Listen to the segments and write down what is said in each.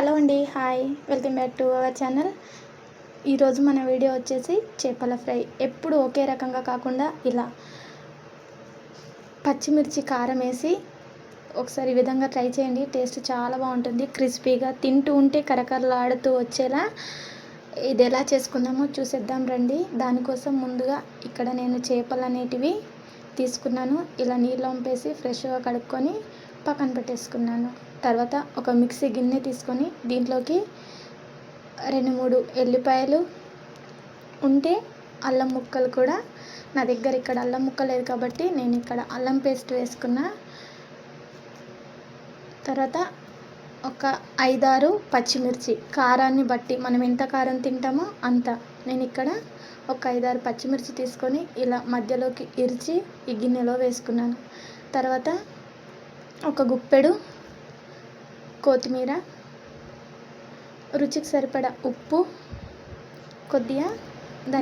Hello అండి, hi, welcome back to our channel. ఈరోజు మన వీడియో వచ్చేసి చేపల ఫ్రై. ఎప్పుడు ఒకే రకంగా కాకుండా ఇలా పచ్చిమిర్చి కారం వేసి ఒకసారి ఈ విధంగా ట్రై చేయండి. టేస్ట్ చాలా బాగుంటుంది. క్రిస్పీగా తింటూ ఉంటే కరకరలాడుతూ వచ్చేలా ఇది ఎలా చేసుకుందామో చూసేద్దాం రండి. దానికోసం ముందుగా ఇక్కడ నేను చేపలు అనేటివి తీసుకున్నాను. ఇలా నీళ్ళు వంపేసి ఫ్రెష్గా కడుక్కొని పక్కన పెట్టేసుకున్నాను. తర్వాత ఒక మిక్సీ గిన్నె తీసుకొని దీంట్లోకి 2-3 ఎల్లిపాయలు ఉంటే అల్లం ముక్కలు కూడా, నా దగ్గర ఇక్కడ అల్లం ముక్క లేదు కాబట్టి నేను ఇక్కడ అల్లం పేస్ట్ వేసుకున్నా. తర్వాత ఒక 5-6 పచ్చిమిర్చి, కారాన్ని బట్టి మనం ఎంత కారం తింటామో అంత. నేను ఇక్కడ ఒక 5-6 పచ్చిమిర్చి తీసుకొని ఇలా మధ్యలోకి ఇరిచి ఈ గిన్నెలో వేసుకున్నాను. తర్వాత ఒక గుప్పెడు కొత్తిమీర, రుచికి సరిపడా ఉప్పు, కొద్దిగా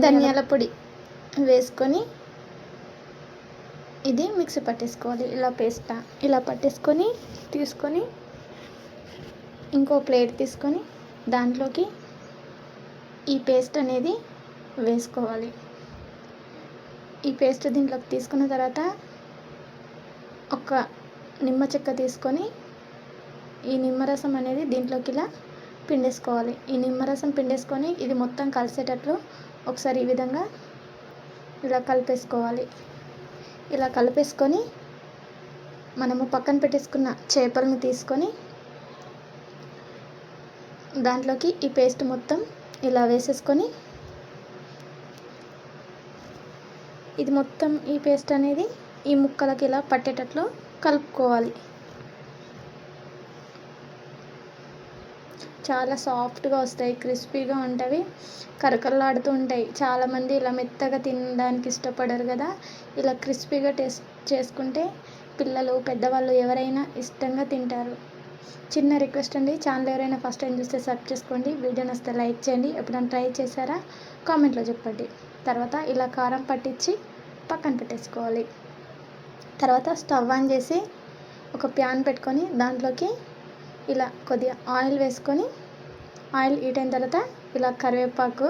ధనియాల పొడి వేసుకొని ఇది మిక్సీ పట్టేసుకోవాలి. ఇలా పట్టేసుకొని తీసుకొని ఇంకో ప్లేట్ తీసుకొని దాంట్లోకి ఈ పేస్ట్ అనేది వేసుకోవాలి. ఈ పేస్ట్ దీంట్లోకి తీసుకున్న తర్వాత ఒక నిమ్మ చెక్క తీసుకొని ఈ నిమ్మరసం అనేది దీంట్లోకి ఇలా పిండేసుకోవాలి. ఈ నిమ్మరసం పిండేసుకొని ఇది మొత్తం కలిసేటట్లు ఒకసారి ఈ విధంగా ఇలా కలిపేసుకోవాలి. ఇలా కలిపేసుకొని మనము పక్కన పెట్టేసుకున్న చేపలను తీసుకొని దాంట్లోకి ఈ పేస్ట్ మొత్తం ఇలా వేసేసుకొని ఇది మొత్తం ఈ పేస్ట్ అనేది ఈ ముక్కలకి ఇలా పట్టేటట్లు కలుపుకోవాలి. చాలా సాఫ్ట్గా వస్తాయి, క్రిస్పీగా ఉంటాయి, కరకరలాడుతూ ఉంటాయి. చాలామంది ఇలా మెత్తగా తినడానికి ఇష్టపడరు కదా. ఇలా క్రిస్పీగా టేస్ట్ చేసుకుంటే పిల్లలు, పెద్దవాళ్ళు ఎవరైనా ఇష్టంగా తింటారు. చిన్న రిక్వెస్ట్ అండి, ఛానల్ ఎవరైనా ఫస్ట్ టైం చూస్తే సబ్స్క్రైబ్ చేసుకోండి. వీడియో నచ్చితే లైక్ చేయండి. ఎప్పుడైనా ట్రై చేశారా కామెంట్లో చెప్పండి. తర్వాత ఇలా కారం పట్టించి పక్కన పెట్టేసుకోవాలి. తర్వాత స్టవ్ ఆన్ చేసి ఒక ప్యాన్ పెట్టుకొని దాంట్లోకి ఇలా కొద్దిగా ఆయిల్ వేసుకొని, ఆయిల్ హీట్ అయిన తర్వాత ఇలా కరివేపాకు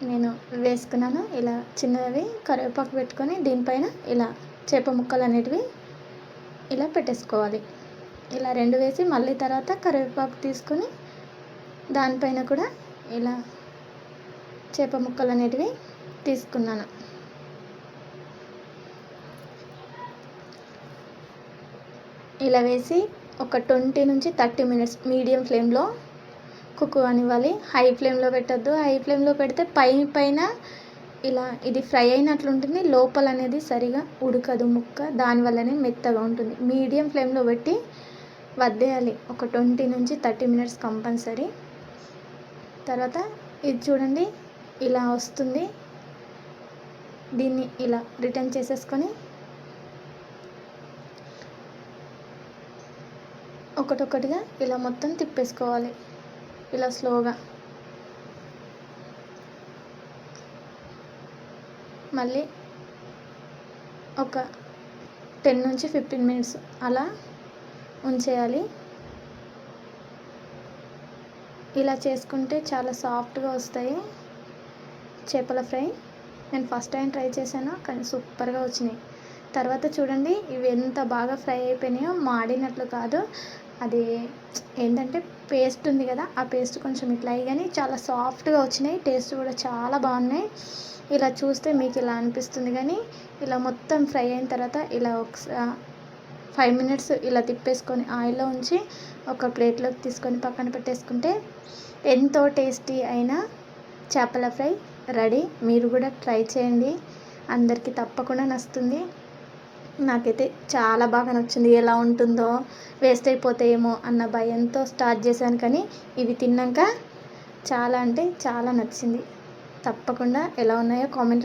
నేను వేసుకున్నాను. ఇలా చిన్నవి కరివేపాకు పెట్టుకొని దీనిపైన ఇలా చేప ముక్కలు అనేటివి ఇలా పెట్టేసుకోవాలి. ఇలా 2 వేసి మళ్ళీ తర్వాత కరివేపాకు తీసుకొని దానిపైన కూడా ఇలా చేప ముక్కలు అనేటివి తీసుకున్నాను. ఇలా వేసి ఒక 20 నుంచి 30 మినిట్స్ మీడియం ఫ్లేమ్లో కుక్ అనివ్వాలి. హై ఫ్లేమ్లో పెట్టద్దు. హై ఫ్లేమ్లో పెడితే పైన ఇలా ఇది ఫ్రై అయినట్లు ఉంటుంది, లోపల అనేది సరిగా ఉడకదు ముక్క, దానివల్లనే మెత్తగా ఉంటుంది. మీడియం ఫ్లేమ్లో పెట్టి వద్దేయాలి ఒక 20 నుంచి 30 మినిట్స్ కంపల్సరీ. తర్వాత ఇది చూడండి ఇలా వస్తుంది. దీన్ని ఇలా రిటర్న్ చేసేసుకొని ఒకటొకటిగా ఇలా మొత్తం తిప్పేసుకోవాలి. ఇలా స్లోగా మళ్ళీ ఒక 10 నుంచి 15 మినిట్స్ అలా ఉంచేయాలి. ఇలా చేసుకుంటే చాలా సాఫ్ట్గా వస్తాయి చేపల ఫ్రై. నేను ఫస్ట్ టైం ట్రై చేశాను కానీ సూపర్గా వచ్చినాయి. తర్వాత చూడండి ఇవి ఎంత బాగా ఫ్రై అయిపోయినాయో, మాడినట్లు కాదు. అది ఏంటంటే పేస్ట్ ఉంది కదా, ఆ పేస్ట్ కొంచెం ఇట్లా అయ్యి కానీ చాలా సాఫ్ట్గా వచ్చినాయి. టేస్ట్ కూడా చాలా బాగున్నాయి. ఇలా చూస్తే మీకు ఇలా అనిపిస్తుంది కానీ ఇలా మొత్తం ఫ్రై అయిన తర్వాత ఇలా ఒకసారి 5 మినిట్స్ ఇలా తిప్పేసుకొని ఆయిల్లో ఉంచి ఒక ప్లేట్లోకి తీసుకొని పక్కన పెట్టేసుకుంటే ఎంతో టేస్టీ అయిన చేపల ఫ్రై రెడీ. మీరు కూడా ట్రై చేయండి, అందరికీ తప్పకుండా నచ్చుతుంది. నాకైతే చాలా బాగా నచ్చింది. ఎలా ఉంటుందో, వేస్ట్ అయిపోతాయేమో అన్న భయంతో స్టార్ట్ చేశాను కానీ ఇవి తిన్నాక చాలా అంటే చాలా నచ్చింది. తప్పకుండా ఎలా ఉన్నాయో కామెంట్లో